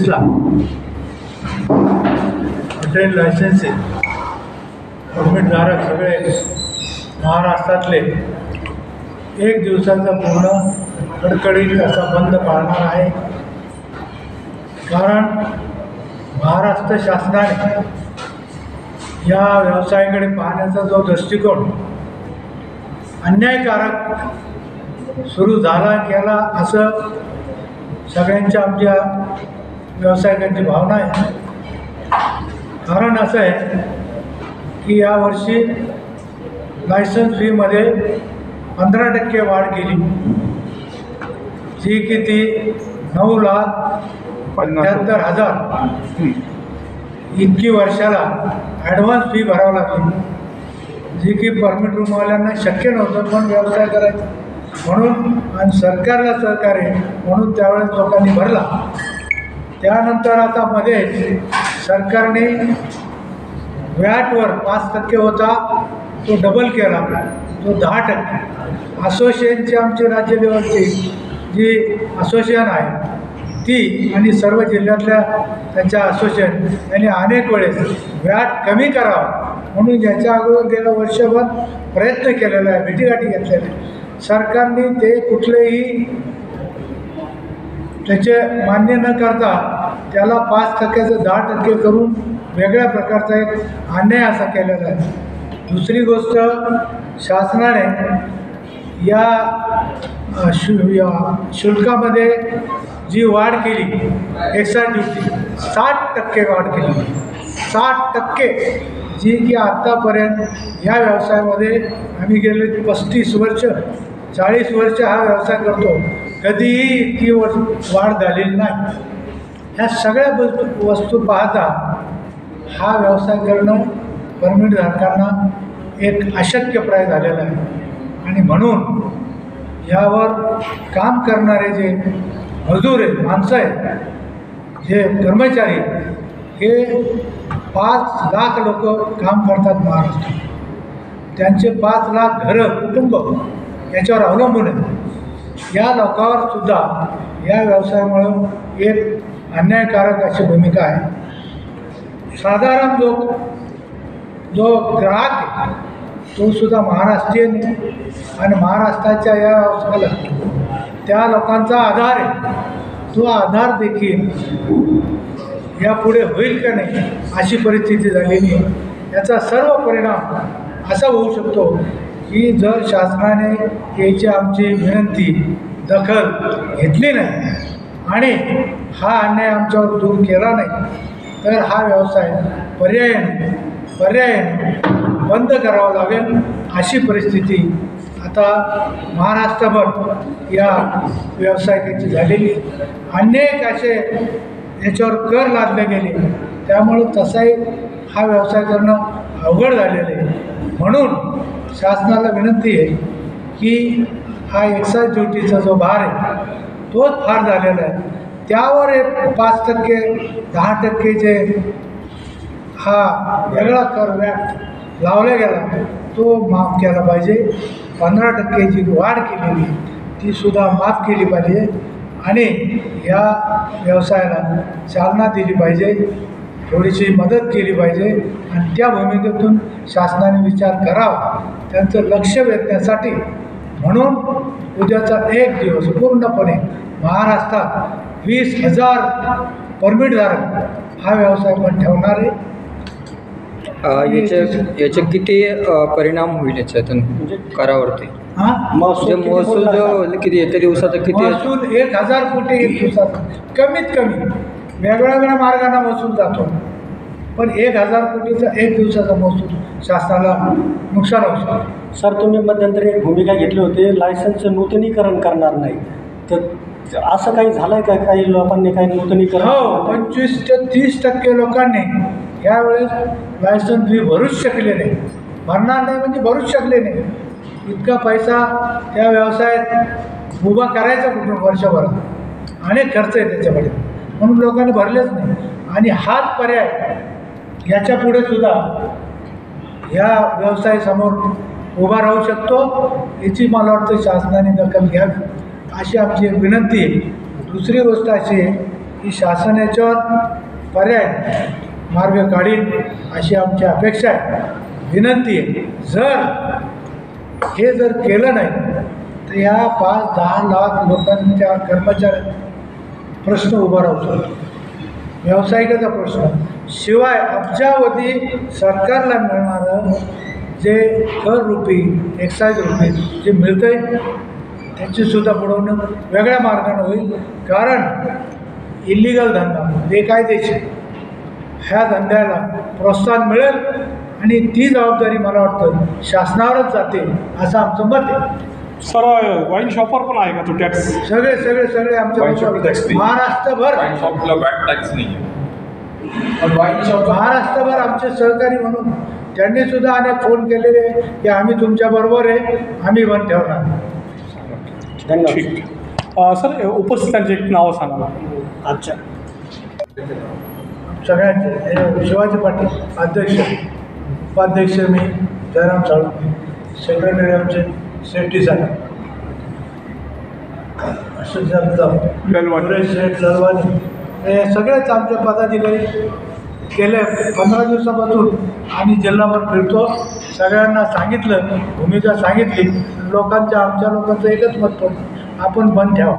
25ला hotel licences परमिटधारक सगळे महाराष्ट्रातले 1 दिवसाचा पूर्ण कडकडीत असा बंद पाळणार आहे. कारण महाराष्ट्र शासनाने या व्यवसायाकडे पाहण्याचा जो दृष्टिकोन अन्यायकारक सुरू झाला केला असं सगळ्यांच्या आमच्या व्यावसायिकांची भावना आहे. कारण असं आहे की यावर्षी लायसन्स फीमध्ये 15% वाढ केली, जी की ती 9,75,000 इतकी वर्षाला ॲडव्हान्स फी भरावं लागली, जी की परमिट रूमवाल्यांना शक्य नव्हतं पण व्यवसाय करायचा म्हणून, आणि सरकारला सहकार्य म्हणून त्यावेळेस लोकांनी भरला. त्यानंतर आता मध्ये सरकारने व्हॅटवर 5% होता तो डबल केला, तो 10%. असोसिएशनची आमची राज्य लेवलची जी असोसिएशन आहे ती आणि सर्व जिल्ह्यातल्या त्यांच्या असोसिएशन यांनी अनेक वेळेस व्हॅट कमी करावा म्हणून याच्या अगोदर गेलं वर्षभर प्रयत्न केलेला आहे, भेटीगाठी घेतलेल्या आहे. सरकारने ते कुठलेही त्याचे मान्य न करता त्याला 5%चं 10% करून वेगळ्या प्रकारचा एक अन्याय असा केलेला आहे. दुसरी गोष्ट, शासनाने या शुल्कामध्ये जी वाढ केली, एक्साईज ड्युटी 60% वाढ केली, 60%, जी की आत्तापर्यंत या व्यवसायामध्ये आम्ही गेले 35 वर्ष 40 वर्ष हा व्यवसाय करतो, कधीही इतकी वाढ झालेली नाही. ह्या सगळ्या वस्तू पाहता हा व्यवसाय करणं परमिटधारकांना एक अशक्यप्राय झालेला आहे. आणि म्हणून यावर काम करणारे जे मजूर आहेत, माणसं आहेत, जे कर्मचारी, हे 5 लाख लोक काम करतात महाराष्ट्रात. त्यांचे 5 लाख घरं, कुटुंब याच्यावर अवलंबून आहेत. या लोकांवर सुद्धा या व्यवसायामुळं एक अन्यायकारक अशी भूमिका आहे. साधारण जो ग्राहक आहे तो सुद्धा महाराष्ट्रीयन आहे आणि महाराष्ट्राच्या या व्यवसायाला त्या लोकांचा आधार आहे. तो आधार देखील यापुढे होईल का नाही अशी परिस्थिती झालेली आहे. याचा सर्व परिणाम असा होऊ शकतो की जर शासनाने याची आमची विनंती दखल घेतली नाही आणि हा अन्याय आमच्यावर दूर केला नाही तर हा व्यवसाय पर्यायाने बंद करावा लागेल अशी परिस्थिती आता महाराष्ट्रभर या व्यावसायिकाची झालेली. अनेक असे याच्यावर कर लादले गेले, त्यामुळं तसाही हा व्यवसाय करणं अवघड झालेलं आहे. म्हणून शासनाला विनंती आहे की हा एक्साईज ड्युटीचा जो भार आहे तोच फार झालेला आहे. त्यावर एक 5% 10% जे हा वेगळा कर व्याट लावला गेला तो माफ केला पाहिजे. 15%ची वाढ केलेली ती सुद्धा माफ केली पाहिजे आणि या व्यवसायाला चालना दिली पाहिजे, थोडीशी मदत केली पाहिजे आणि त्या भूमिकेतून शासनाने विचार करावा त्यांचं लक्ष वेधण्यासाठी. म्हणून उद्याचा एक दिवस पूर्णपणे महाराष्ट्रात 20,000 परमिटधारक हा व्यवसाय पण ठेवणार आहे. याचे किती परिणाम होईल याच्यातून म्हणजे करावरती? महसूल जो किती येत्या दिवसाचा किती महसूल 1,000 कोटी 1 दिवसाचा कमीत कमी वेगवेगळ्या मार्गाने महसूल जातो, पण 1,000 कोटीचा 1 दिवसाचा महसूल शासनाला नुकसान होऊ शकतो. सर, तुम्ही मध्यंतरी एक भूमिका घेतली होती लायसन्सचं नूतनीकरण करणार नाही, तर असं काही झालं आहे का? काही लोकांनी काही नूतनीकरण? हो, 25 ते 30% लोकांनी यावेळेस लायसन्स फी भरूच शकले नाही. भरणार नाही म्हणजे भरूच शकले नाही. इतका पैसा त्या व्यवसायात उभा करायचा कुठून वर्षभरात, अनेक खर्च आहे त्याच्याकडे, म्हणून लोकांनी भरलेच नाही. आणि हाच पर्याय याच्या पुढे सुद्धा या व्यवसायासमोर उभा राहू शकतो, याची मला वाटतं शासनाने दखल घ्यावी अशी आमची एक विनंती आहे. दुसरी गोष्ट अशी आहे की शासन याच्यावर पर्याय मार्ग काढील अशी आमची अपेक्षा आहे, विनंती आहे. हे जर केलं नाही तर या 5-10 लाख लोकांच्या कर्मचाऱ्यांचा प्रश्न उभा राहू शकतो, व्यावसायिकाचा प्रश्न. शिवाय अब्जावधी सरकारला मिळणारं जे कर रूपी एक्साईज रूपी जे मिळतं आहे त्याचीसुद्धा बुडवणं वेगळ्या मार्गाने होईल. कारण इलिगल धंदा बेकायदेशीर ह्या धंद्याला प्रोत्साहन मिळेल आणि ती जबाबदारी मला वाटतं शासनावरच जाते असं आमचं मत आहे. सर वाईन शॉपवर पण आहे का तो टॅक्स? सगळे आमच्या महाराष्ट्रभर आमचे सहकारी म्हणून त्यांनी सुद्धा अनेक फोन केलेले की आम्ही तुमच्याबरोबर आहे, आम्ही बंद ठेवणार. ठीक. सर उपस्थितांचे एक नावं सांगा. अच्छा. सगळ्यांचे शिवाजी पाटील अध्यक्ष, उपाध्यक्ष मी जयराम साळुंखे, सेक्रेटरी आमचे सेफ्टी साहेब अशोक शेठ ललवानी, हे सगळेच आमचे पदाधिकारी गेले 15 दिवसापासून आम्ही जिल्हाभर फिरतो. सगळ्यांना सांगितलं, भूमिका सांगितली. आमच्या लोकांचं एकच मत पडतं, आपण बंद ठेवा.